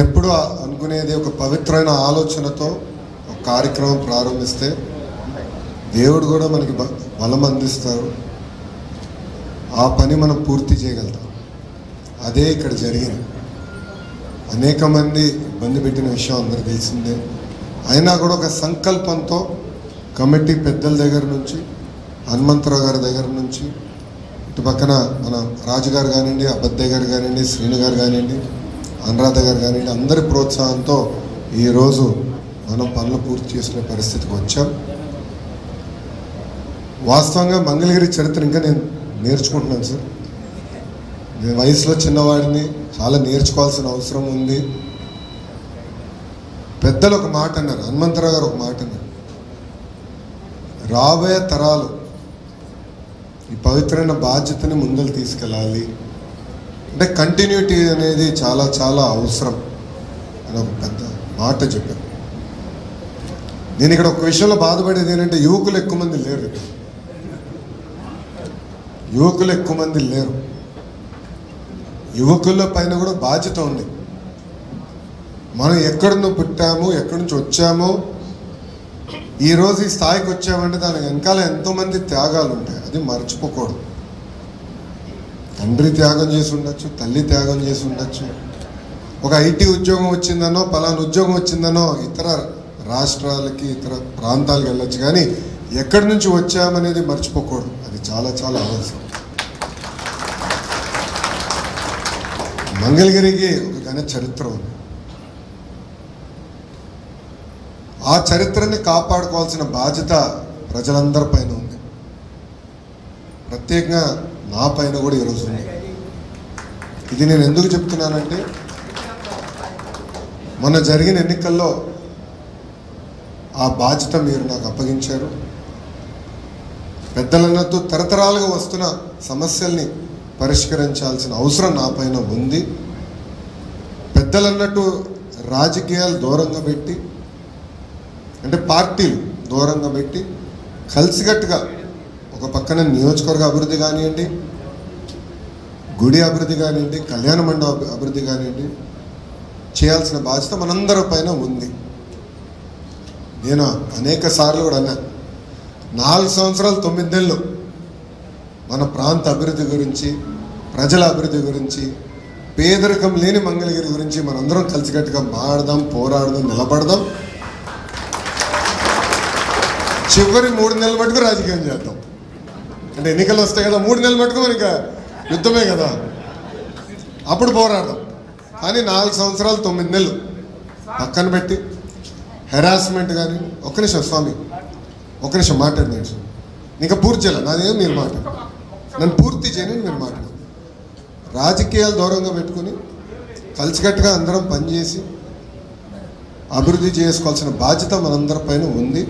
ఎప్పుడు అనుకునేది ఒక పవిత్రమైన ఆలోచనతో ఒక కార్యక్రమం ప్రారంభిస్తే దేవుడు కూడా మనకి బలం అందిస్తారు. ఆ పని మనం పూర్తి చేయగలుగుతాం. అదే ఇక్కడ జరిగింది. అనేక మంది ఇబ్బంది పెట్టిన విషయం అందరికీ తెలిసిందే. అయినా కూడా ఒక సంకల్పంతో కమిటీ పెద్దల దగ్గర నుంచి, హనుమంతరావు గారి దగ్గర నుంచి, ఇటు పక్కన మన రాజుగారు కానివ్వండి, అబద్దయ్య గారు కానివ్వండి, శ్రీను గారు కానివ్వండి, అనురాధ గారు కానివ్వండి, అందరి ప్రోత్సాహంతో ఈరోజు మనం పనులు పూర్తి చేసుకునే పరిస్థితికి వచ్చాం. వాస్తవంగా మంగళగిరి చరిత్ర ఇంకా నేను నేర్చుకుంటున్నాను సార్. నేను వయసులో చిన్నవాడిని, చాలా నేర్చుకోవాల్సిన అవసరం ఉంది. పెద్దలు ఒక మాట అన్నారు, హనుమంతరావు గారు ఒక మాట అన్నారు, రాబోయే తరాలు ఈ పవిత్రమైన బాధ్యతని ముందుకు తీసుకెళ్ళాలి అంటే కంటిన్యూటీ అనేది చాలా చాలా అవసరం అని ఒక పెద్ద మాట చెప్పారు. నేను ఇక్కడ ఒక విషయంలో బాధపడేది ఏంటంటే యువకులు ఎక్కువ మంది లేరు. యువకులు ఎక్కువ మంది లేరు. యువకుల పైన కూడా బాధ్యత ఉంది. మనం ఎక్కడి పుట్టాము, ఎక్కడి నుంచి వచ్చామో, ఈరోజు ఈ స్థాయికి వచ్చామంటే దాని వెనకాల ఎంతోమంది త్యాగాలు ఉంటాయి. అది మర్చిపోకూడదు. తండ్రి త్యాగం చేసి ఉండొచ్చు, తల్లి త్యాగం చేసి ఉండొచ్చు, ఒక ఐటీ ఉద్యోగం వచ్చిందనో, పలానా ఉద్యోగం వచ్చిందనో ఇతర రాష్ట్రాలకి, ఇతర ప్రాంతాలకు వెళ్ళొచ్చు, కానీ ఎక్కడి నుంచి వచ్చామనేది మర్చిపోకూడదు. అది చాలా చాలా అవసరం. మంగళగిరికి ఒక ఘన చరిత్ర ఉంది. ఆ చరిత్రని కాపాడుకోవాల్సిన బాధ్యత ప్రజలందరి పైన ఉంది. ప్రత్యేకంగా నా పైన కూడా ఈరోజు ఉంది. ఇది నేను ఎందుకు చెప్తున్నానంటే, మొన్న జరిగిన ఎన్నికల్లో ఆ బాధ్యత మీరు నాకు అప్పగించారు. పెద్దలన్నట్టు తరతరాలుగా వస్తున్న సమస్యల్ని పరిష్కరించాల్సిన అవసరం నా పైన ఉంది. పెద్దలన్నట్టు రాజకీయాలు దూరంగా పెట్టి, అంటే పార్టీలు దూరంగా పెట్టి, కలిసికట్టుగా ఒక పక్కన నియోజకవర్గ అభివృద్ధి కానివ్వండి, గుడి అభివృద్ధి కానివ్వండి, కళ్యాణ మండప అభివృద్ధి కానివ్వండి, చేయాల్సిన బాధ్యత మనందరి పైన ఉంది. నేను అనేక సార్లు కూడా అన్నా, 4 సంవత్సరాలు 9 నెలలు మన ప్రాంత అభివృద్ధి గురించి, ప్రజల అభివృద్ధి గురించి, పేదరికం లేని మంగళగిరి గురించి మనందరం కలిసికట్టుగా మాడదాం, పోరాడదాం, నిలబడదాం. చివరి 3 నెలల మటుకు రాజకీయం చేద్దాం. అంటే ఎన్నికలు వస్తాయి కదా, 3 నెలల మటుకు మనకి యుద్ధమే కదా, అప్పుడు పోరాడదాం. కానీ 4 సంవత్సరాలు 9 నెలలు పక్కన పెట్టి హెరాస్మెంట్ కానీ, ఒక్క నిమిషం స్వామి, ఒక్క నిమిషం మాట్లాడినాడు. ఇంకా పూర్తి చేయాలి, నాదేం మీరు మాట్లాడు, నన్ను పూర్తి చేయని మీరు మాట్లాడు. రాజకీయాలు దూరంగా పెట్టుకుని కలిసికట్టుగా అందరం పనిచేసి అభివృద్ధి చేసుకోవాల్సిన బాధ్యత మనందరి పైన ఉంది.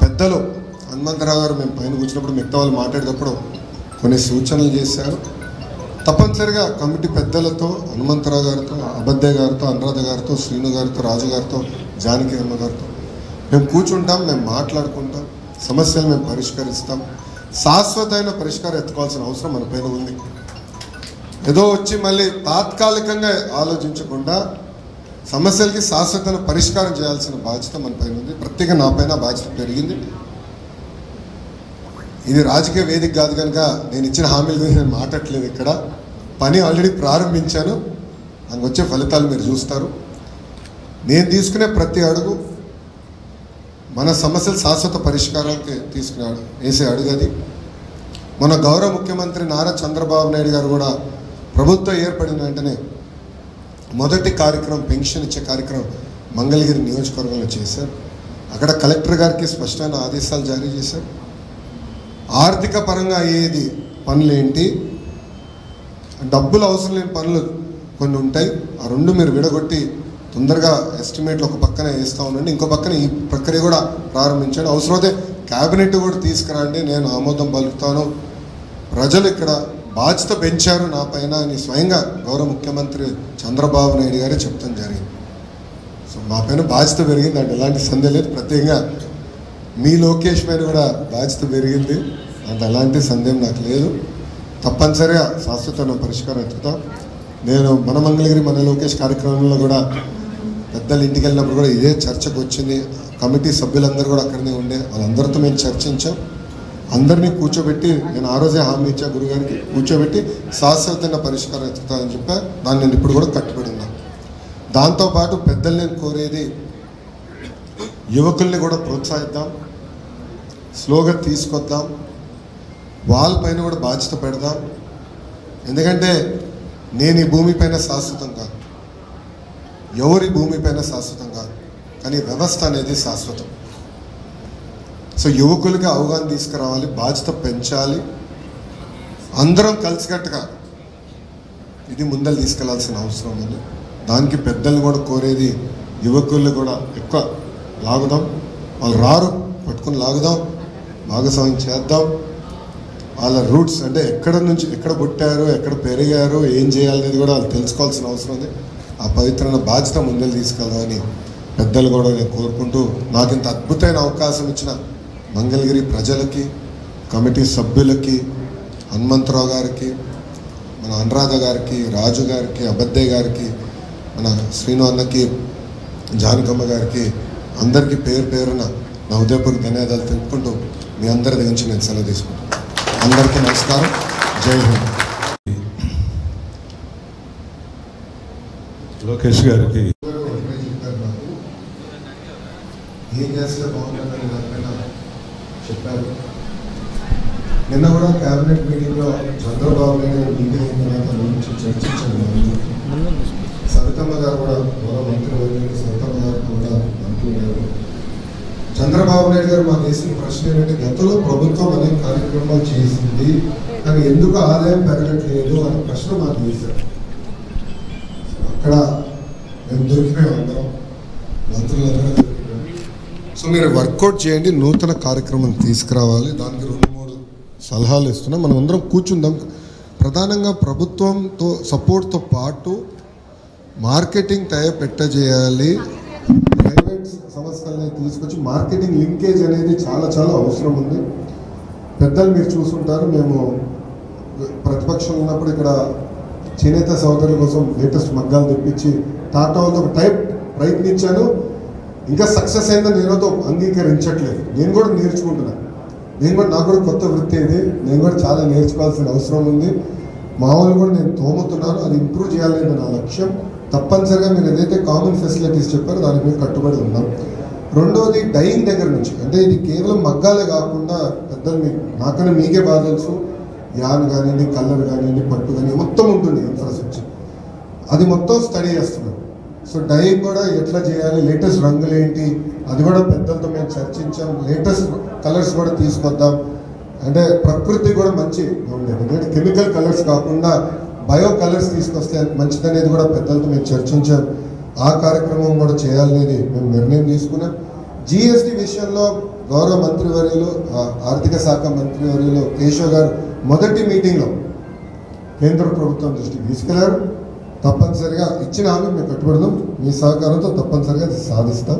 పెద్దలు హనుమంతరావు గారు మేము పైన కూర్చున్నప్పుడు మిగతా వాళ్ళు మాట్లాడేటప్పుడు కొన్ని సూచనలు చేశారు. తప్పనిసరిగా కమిటీ పెద్దలతో, హనుమంతరావు గారితో, అబద్దయ్య గారితో, అనురాధ గారితో, శ్రీను గారితో, రాజు గారితో, జానకి అమ్మ గారితో మేము కూర్చుంటాం, మేము మాట్లాడుకుంటాం, సమస్యలు మేము పరిష్కరిస్తాం. శాశ్వతమైన పరిష్కారం ఎత్తుకోవాల్సిన అవసరం మన పైన ఉంది. ఏదో వచ్చి మళ్ళీ తాత్కాలికంగా ఆలోచించకుండా సమస్యలకి శాశ్వతమైన పరిష్కారం చేయాల్సిన బాధ్యత మన పైన ఉంది. ప్రత్యేకంగా నా పైన బాధ్యత పెరిగింది. ఇది రాజకీయ వేదిక కాదు కనుక నేను ఇచ్చిన హామీల గురించి నేను మాట్లాడలేదు. ఇక్కడ పని ఆల్రెడీ ప్రారంభించాను, దానికి వచ్చే ఫలితాలు మీరు చూస్తారు. నేను తీసుకునే ప్రతి అడుగు మన సమస్యలు శాశ్వత పరిష్కారానికి వేసే అడుగు అది. మన గౌరవ ముఖ్యమంత్రి నారా చంద్రబాబు నాయుడు గారు కూడా ప్రభుత్వం ఏర్పడిన వెంటనే మొదటి కార్యక్రమం పెన్షన్ ఇచ్చే కార్యక్రమం మంగళగిరి నియోజకవర్గంలో చేశారు. అక్కడ కలెక్టర్ గారికి స్పష్టమైన ఆదేశాలు జారీ చేశారు. ఆర్థిక పరంగా అయ్యేది పనులేంటి, డబ్బులు అవసరం లేని పనులు కొన్ని ఉంటాయి, ఆ రెండు మీరు విడగొట్టి తొందరగా ఎస్టిమేట్లు ఒక పక్కన వేస్తూ ఉండండి, ఇంకో పక్కన ఈ ప్రక్రియ కూడా ప్రారంభించండి. అవసరమైతే క్యాబినెట్ కూడా తీసుకురండి, నేను ఆమోదం పలుకుతాను. ప్రజలు ఇక్కడ బాధ్యత పెంచారు నా పైన అని స్వయంగా గౌరవ ముఖ్యమంత్రి చంద్రబాబు నాయుడు గారే చెప్తాం జరిగింది. సో మా పైన బాధ్యత పెరిగింది అంటే ఎలాంటి సందేహం లేదు. ప్రత్యేకంగా మీ లోకేష్ పైన కూడా బాధ్యత పెరిగింది అంటే ఎలాంటి సందేహం నాకు లేదు. తప్పనిసరిగా శాశ్వతమైన పరిష్కారం ఎత్తుతాం. నేను మన మంగళగిరి మన లోకేష్ కార్యక్రమంలో కూడా పెద్దలు ఇంటికి వెళ్ళినప్పుడు కూడా ఇదే చర్చకు వచ్చింది. కమిటీ సభ్యులందరూ కూడా అక్కడనే ఉండే, వాళ్ళందరితో మేము చర్చించాం. అందరినీ కూర్చోబెట్టి నేను ఆ రోజే హామీ ఇచ్చా గురుగారికి, కూర్చోబెట్టి శాశ్వతంగా పరిష్కారం ఎత్తుతానని చెప్పా. దాన్ని నేను ఇప్పుడు కూడా కట్టుబడి ఉన్నాను. దాంతోపాటు పెద్దలు నేను కోరేది, యువకుల్ని కూడా ప్రోత్సహిద్దాం, స్లోగా తీసుకొద్దాం, వాళ్ళపైన కూడా బాధ్యత పెడదాం. ఎందుకంటే నేను ఈ భూమిపైన శాశ్వతం కాదు, ఎవరి భూమిపైన శాశ్వతం కాదు, కానీ వ్యవస్థ అనేది శాశ్వతం. సో యువకులకి అవగాహన తీసుకురావాలి, బాధ్యత పెంచాలి, అందరం కలిసికట్టుగా ఇది ముందలు తీసుకెళ్లాల్సిన అవసరం ఉంది. దానికి పెద్దలు కూడా కోరేది, యువకులు కూడా ఎక్కువ లాగుదాం, వాళ్ళు రారు పట్టుకుని లాగుదాం, భాగస్వామ్యం చేద్దాం. వాళ్ళ రూట్స్ అంటే ఎక్కడ నుంచి ఎక్కడ పుట్టారు, ఎక్కడ పెరిగారు, ఏం చేయాలనేది కూడా వాళ్ళు తెలుసుకోవాల్సిన అవసరం ఉంది. ఆ పవిత్రమైన బాధ్యత ముందలు తీసుకెళ్దామని పెద్దలు కూడా నేను కోరుకుంటూ, నాకు ఇంత అద్భుతమైన అవకాశం ఇచ్చిన మంగళగిరి ప్రజలకి, కమిటీ సభ్యులకి, హనుమంతరావు గారికి, మన అనురాధ గారికి, రాజు గారికి, అబద్దయ్య గారికి, మన శ్రీను అన్నకి, జానకమ్మ గారికి, అందరికీ పేరు పేరున నా ఉదయపూర్వక ధన్యవాదాలు తెలుపుకుంటూ మీ అందరి దగ్గర నుంచి నేను సెలవు తీసుకుంటాను. అందరికీ నమస్కారం. జై హింద్. లోకేష్ గారికి ఏం చేస్తే బాగుంటుందని దానిపైన చెప్పారు. నిన్న కూడా క్యాబినెట్ మీటింగ్లో చంద్రబాబు నాయుడు మీటింగ్ అయిన తర్వాత గురించి చర్చించాను. సవితమ్మ గారు కూడా మంత్రి వర్యులు సవితమ్మ గారు కూడా అంటున్నారు. చంద్రబాబు నాయుడు గారు మాకు వేసిన ప్రశ్న ఏంటంటే, గతంలో ప్రభుత్వం అనేక కార్యక్రమాలు చేసింది కానీ ఎందుకు ఆదాయం పెరగట్లేదు అనే ప్రశ్న మాకు వేశారు. అక్కడ మేము దొరికిపోయాం, అందరం మంత్రులందరూ దొరికిపోయాం. సో మీరు వర్కౌట్ చేయండి, నూతన కార్యక్రమం తీసుకురావాలి. దానికి 2-3 సలహాలు ఇస్తున్నాం. మనం అందరం కూర్చుందాం. ప్రధానంగా ప్రభుత్వంతో సపోర్ట్తో పాటు మార్కెటింగ్ టైప్ చేయాలి. ప్రైవేట్ సంస్థలని తీసుకొచ్చి మార్కెటింగ్ లింకేజ్ అనేది చాలా చాలా అవసరం ఉంది. పెద్దలు మీరు చూసుంటారు, మేము ప్రతిపక్షంలో ఉన్నప్పుడు ఇక్కడ చేనేత సోదరుల కోసం లేటెస్ట్ మగ్గాలు తెప్పించి టాటా వాళ్ళతో ఒక టైప్ ప్రయత్నించాను. ఇంకా సక్సెస్ అయిందని నేనతో అంగీకరించట్లేదు. నేను కూడా నేర్చుకుంటున్నాను. నాకు కూడా కొత్త వృత్తి ఇది. నేను కూడా చాలా నేర్చుకోవాల్సిన అవసరం ఉంది. మామూలు కూడా నేను తోముతున్నాను, అది ఇంప్రూవ్ చేయాలనేది నా లక్ష్యం. తప్పనిసరిగా మీరు ఏదైతే కామన్ ఫెసిలిటీస్ చెప్పారో దానికి మీరు కట్టుబడి ఉన్నాం. రెండోది డైయింగ్ దగ్గర నుంచి, అంటే ఇది కేవలం మగ్గాలే కాకుండా పెద్దలు మీకు నాకన్నా మీకే బాగా తెలుసు, యాన్ కానివ్వండి, కలర్ కానివ్వండి, పట్టు కానీ మొత్తం ఉంటుంది ఇన్ఫ్రాస్ట్రక్చర్. అది మొత్తం స్టడీ చేస్తున్నాం. సో డైయింగ్ కూడా ఎట్లా చేయాలి, లేటెస్ట్ రంగులు ఏంటి, అది కూడా పెద్దలతో మేము చర్చించాం. లేటెస్ట్ కలర్స్ కూడా తీసుకొద్దాం, అంటే ప్రకృతి కూడా మంచి ఉండేది. ఎందుకంటే కెమికల్ కలర్స్ కాకుండా బయో కలర్స్ తీసుకొస్తే మంచిదనేది కూడా పెద్దలతో మేము చర్చించాం. ఆ కార్యక్రమం కూడా చేయాలనేది మేము నిర్ణయం తీసుకున్నాం. జిఎస్టీ విషయంలో గౌరవ మంత్రివర్యులు, ఆర్థిక శాఖ మంత్రివర్యులు కేశవ్ గారు మొదటి మీటింగ్లో కేంద్ర ప్రభుత్వం దృష్టికి తీసుకెళ్లారు. తప్పనిసరిగా ఇచ్చిన హామీ మేము కట్టుబడదాం. మీ సహకారంతో తప్పనిసరిగా సాధిస్తాం.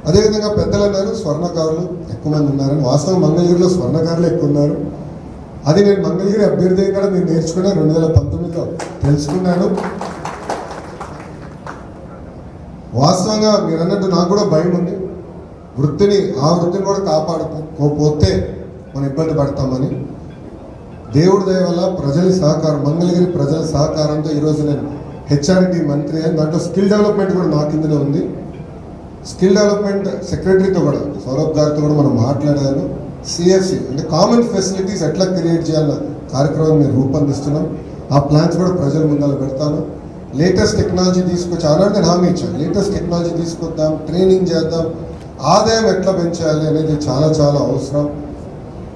అదేవిధంగా పెద్దలు అన్నారు స్వర్ణకారులు ఎక్కువ మంది ఉన్నారని. వాస్తవం మంగళగిరిలో స్వర్ణకారులు ఎక్కువ ఉన్నారు. అది నేను మంగళగిరి అభ్యర్థి కూడా నేను నేర్చుకున్నాను, 2019లో తెలుసుకున్నాను. వాస్తవంగా మీరు అన్నట్టు నాకు కూడా భయం ఉంది. ఆ వృత్తిని కూడా కాపాడుకోకపోతే మనం ఇబ్బంది పడతామని. దేవుడి దయ వల్ల ప్రజల సహకారం, మంగళగిరి ప్రజల సహకారంతో ఈరోజు నేను హెచ్ఆర్డి మంత్రి అని, దాంట్లో స్కిల్ డెవలప్మెంట్ కూడా నా కిందనే ఉంది. స్కిల్ డెవలప్మెంట్ సెక్రటరీతో కూడా, సౌరభ్ గారితో కూడా మనం మాట్లాడాను. సిఎఫ్సి అంటే కామన్ ఫెసిలిటీస్ ఎట్లా క్రియేట్ చేయాలన్న కార్యక్రమం మేము రూపొందిస్తున్నాం. ఆ ప్లాన్స్ కూడా ప్రజల ముందర పెడతాను. లేటెస్ట్ టెక్నాలజీ తీసుకొచ్చి ఆనాడు నేను హామీ ఇచ్చాను, లేటెస్ట్ టెక్నాలజీ తీసుకొద్దాం, ట్రైనింగ్ చేద్దాం, ఆదాయం ఎట్లా పెంచాలి అనేది చాలా చాలా అవసరం.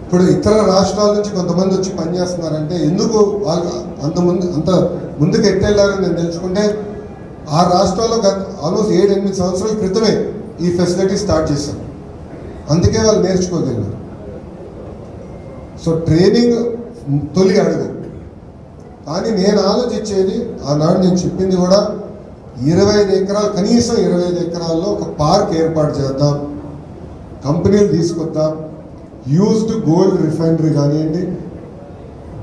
ఇప్పుడు ఇతర రాష్ట్రాల నుంచి కొంతమంది వచ్చి పనిచేస్తున్నారంటే ఎందుకు వాళ్ళు అంత ముందుకు ఎట్టెళ్ళారని నేను తెలుసుకుంటే, ఆ రాష్ట్రాల్లో ఆల్మోస్ట్ 7-8 సంవత్సరాల క్రితమే ఈ ఫెసిలిటీ స్టార్ట్ చేశాం. అందుకే వాళ్ళు నేర్చుకోగలిగారు. సో ట్రైనింగ్ తొలి అడుగు. కానీ నేను ఆలోచించేది, ఆనాడు నేను చెప్పింది కూడా 25 ఎకరాలు, కనీసం 25 ఎకరాల్లో ఒక పార్క్ ఏర్పాటు చేద్దాం, కంపెనీలు తీసుకొద్దాం, యూజ్డ్ గోల్డ్ రిఫైనరీ కానివ్వండి,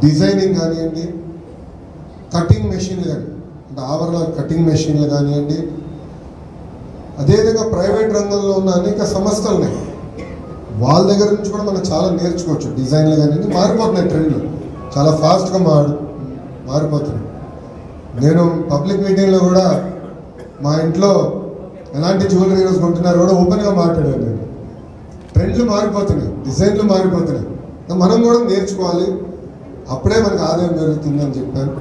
డిజైనింగ్ కానివ్వండి, కటింగ్ మెషిన్లు కానీ అంటే ఆభరణాలు కటింగ్ మెషిన్లు కానివ్వండి, అదేవిధంగా ప్రైవేట్ రంగంలో ఉన్న అనేక సంస్థలు ఉన్నాయి, వాళ్ళ దగ్గర నుంచి కూడా మనం చాలా నేర్చుకోవచ్చు. డిజైన్లు కానీ మారిపోతున్నాయి, ట్రెండ్లు చాలా ఫాస్ట్గా మారిపోతున్నాయి. నేను పబ్లిక్ మీటింగ్లో కూడా మా ఇంట్లో ఎలాంటి జ్యువెలరీ ఈరోజు కొంటున్నారు కూడా ఓపెన్గా మాట్లాడాను. నేను ట్రెండ్లు మారిపోతున్నాయి, డిజైన్లు మారిపోతున్నాయి, మనం కూడా నేర్చుకోవాలి, అప్పుడే మనకు ఆదాయం పెరుగుతుందని చెప్పాను.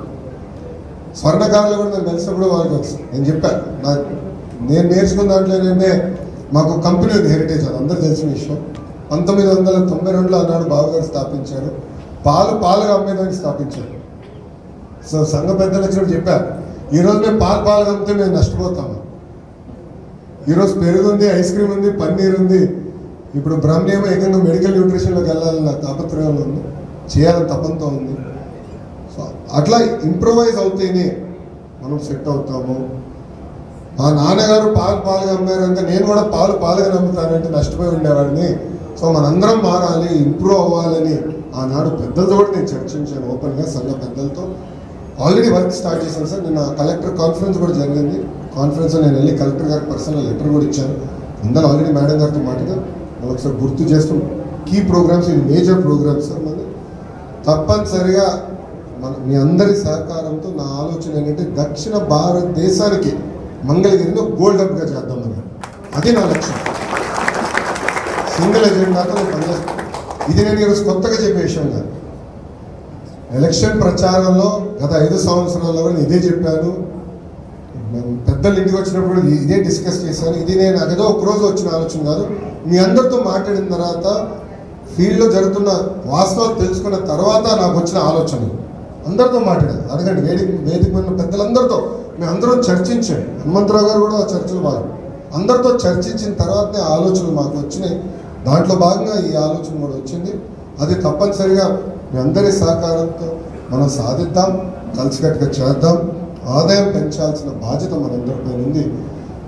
స్వర్ణకారులు కూడా నేను తెలిసినప్పుడు వాళ్ళకి నేను చెప్పాను, నేను నేర్చుకున్న దాంట్లో ఏంటంటే మాకు కంపెనీ ఉంది హెరిటేజ్, అది అందరూ తెలిసిన విషయం. 1992లో ఆనాడు బావగారు స్థాపించారు, పాలుగా అమ్మేదానికి స్థాపించారు. సో సంఘ పెద్దలు వచ్చినప్పుడు చెప్పారు, ఈరోజు మేము పాలుగా అమ్మితే మేము నష్టపోతాము. ఈరోజు పెరుగు ఉంది, ఐస్ క్రీమ్ ఉంది, పన్నీర్ ఉంది, ఇప్పుడు బ్రహ్మేమో ఏకంగా మెడికల్ న్యూట్రిషన్లోకి వెళ్ళాలన్న తాపత్రయంలో ఉంది, చేయాలని తపంతో ఉంది. సో అట్లా ఇంప్రూవైజ్ అవుతేనే మనం సెట్ అవుతాము. మా నాన్నగారు పాలుగా అమ్మారంటే నేను కూడా పాలుగా నమ్ముతానంటే నష్టపోయి ఉండేవాడిని. సో మనందరం మారాలి, ఇంప్రూవ్ అవ్వాలని ఆనాడు పెద్దలతో కూడా నేను చర్చించాను ఓపెన్గా, సంఘ పెద్దలతో. ఆల్రెడీ వర్క్ స్టార్ట్ చేశాను సార్. నిన్న కలెక్టర్ కాన్ఫరెన్స్ కూడా జరిగింది. కాన్ఫరెన్స్లో నేను వెళ్ళి కలెక్టర్ గారికి పర్సనల్ లెటర్ కూడా ఇచ్చాను. అందరూ ఆల్రెడీ మేడం గారితో మాట్లాగా ఒకసారి గుర్తు చేస్తూ కీ ప్రోగ్రామ్స్, ఇవి మేజర్ ప్రోగ్రామ్స్ సార్. మన తప్పనిసరిగా మీ అందరి సహకారంతో నా ఆలోచన ఏంటంటే దక్షిణ భారతదేశానికి మంగళగిరిని గోల్డ్ హబ్గా చేద్దామని, అది నా లక్ష్యం. సింగిల్ ఎజెండాతో నేను పనిచేస్తాను. ఇది నేను ఈరోజు కొత్తగా చెప్పే విషయం కాదు. ఎలక్షన్ ప్రచారంలో గత 5 సంవత్సరాల్లో కూడా ఇదే చెప్పాను. పెద్దలు ఇంటికి వచ్చినప్పుడు కూడా ఇదే డిస్కస్ చేశాను. ఇది నేను అదేదో ఒకరోజు వచ్చిన ఆలోచన కాదు. మీ అందరితో మాట్లాడిన తర్వాత, ఫీల్డ్లో జరుగుతున్న వాస్తవాలు తెలుసుకున్న తర్వాత నాకు వచ్చిన ఆలోచన. అందరితో మాట్లాడాను, అడగండి, వేదిక ఉన్న పెద్దలందరితో మేము అందరం చర్చించాం. హనుమంతరావు గారు కూడా ఆ చర్చలు బాగా అందరితో చర్చించిన తర్వాతనే ఆలోచనలు మాకు వచ్చినాయి. దాంట్లో భాగంగా ఈ ఆలోచన కూడా వచ్చింది. అది తప్పనిసరిగా మీ అందరి సహకారంతో మనం సాధిద్దాం, కలిసికట్టుగా చేద్దాం. ఆదాయం పెంచాల్సిన బాధ్యత మనందరిపై ఉంది.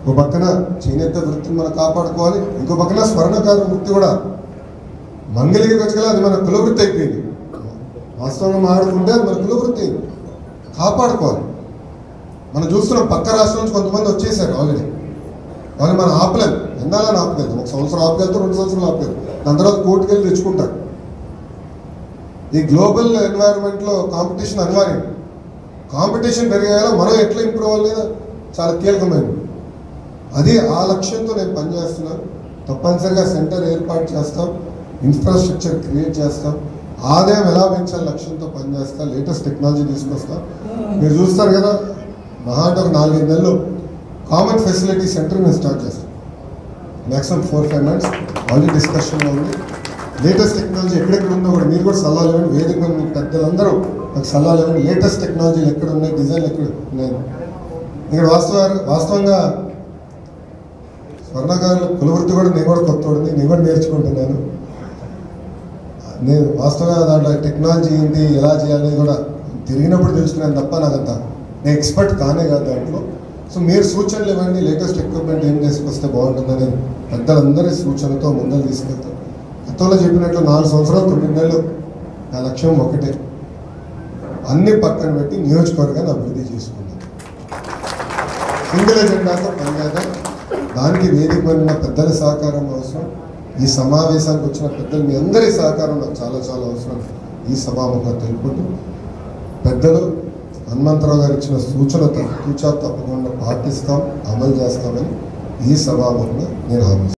ఒక పక్కన చేనేత వృత్తిని మనం కాపాడుకోవాలి, ఇంకో పక్కన స్వర్ణకార వృత్తి కూడా మంగళగిరికి వచ్చి అది మన కులవృత్తి అయిపోయింది. వాస్తవంగా మాట్లాడుకుంటే అది మన కులవృత్తి కాపాడుకోవాలి. మనం చూస్తున్నాం పక్క రాష్ట్రం నుంచి కొంతమంది వచ్చేసారు ఆల్రెడీ. వాళ్ళు మనం ఆపలేదు, ఎన్నాలని ఆపలేదు. 1 సంవత్సరం ఆపగలుగుతారు, 2 సంవత్సరాలు ఆపలేదు, దాని తర్వాత కోర్టుకు వెళ్ళి తెచ్చుకుంటారు. ఈ గ్లోబల్ ఎన్వైరన్మెంట్లో కాంపిటీషన్ అనివార్యం. కాంపిటీషన్ పెరిగేలా మనం ఎట్లా ఇంప్రూవ్ అవ్వాలి చాలా కీలకమైనది. అది ఆ లక్ష్యంతో నేను పనిచేస్తున్నాను. తప్పనిసరిగా సెంటర్ ఏర్పాటు చేస్తాం, ఇన్ఫ్రాస్ట్రక్చర్ క్రియేట్ చేస్తాం, ఆదాయం ఎలా పెంచాలి లక్ష్యంతో పనిచేస్తాం, లేటెస్ట్ టెక్నాలజీ తీసుకొస్తాం. మీరు చూస్తారు కదా, మహా అంటే ఒక 4-5 నెలలు కామన్ ఫెసిలిటీ సెంటర్ మేము స్టార్ట్ చేస్తాం. మ్యాక్సిమం 4-5 months ఆల్రెడీ డిస్కషన్లో ఉంది. లేటెస్ట్ టెక్నాలజీ ఎక్కడెక్కడ ఉందో కూడా మీరు కూడా సలహాలు ఇవ్వండి. వేదిక మీద పెద్దలందరూ నాకు సలహాలు ఇవ్వండి. లేటెస్ట్ టెక్నాలజీలు ఎక్కడ ఉన్నాయి, డిజైన్లు ఎక్కడ ఉన్నాయి. ఇక్కడ వాస్తవంగా స్వర్ణకారుల కులవృత్తి కూడా నేను కూడా కొత్తోడిని, నేను కూడా నేర్చుకుంటున్నాను. నేను వాస్తవంగా దాంట్లో టెక్నాలజీ ఏంటి, ఎలా చేయాలని కూడా తిరిగినప్పుడు తెలుసుకున్నాను తప్ప నాకంతా నేను ఎక్స్పర్ట్ కానే కాదు దాంట్లో. సో మీరు సూచనలు ఇవ్వండి, లేటెస్ట్ ఎక్విప్మెంట్ ఏం చేసుకొస్తే బాగుంటుందని పెద్దలందరి సూచనతో ముందరు తీసుకెళ్తాం. గతంలో చెప్పినట్లు 4 సంవత్సరాలు 9 నెలలు నా లక్ష్యం ఒకటే, అన్ని పక్కన పెట్టి నియోజకవర్గాన్ని అభివృద్ధి చేసుకున్నాను. సింగిల్ ఎజెండాతో పనిచేద్దాం. దానికి వేదిక ఉన్న పెద్దల సహకారం అవసరం. ఈ సమావేశానికి వచ్చిన పెద్దలు మీ అందరి సహకారం నాకు చాలా చాలా అవసరం. ఈ సభాముఖంగా తెలుపుకుంటూ పెద్దలు హనుమంతరావు గారు ఇచ్చిన సూచన తప్పకుండా పాటిస్తాం, అమలు చేస్తామని ఈ సభాముఖంగా నేను హామీ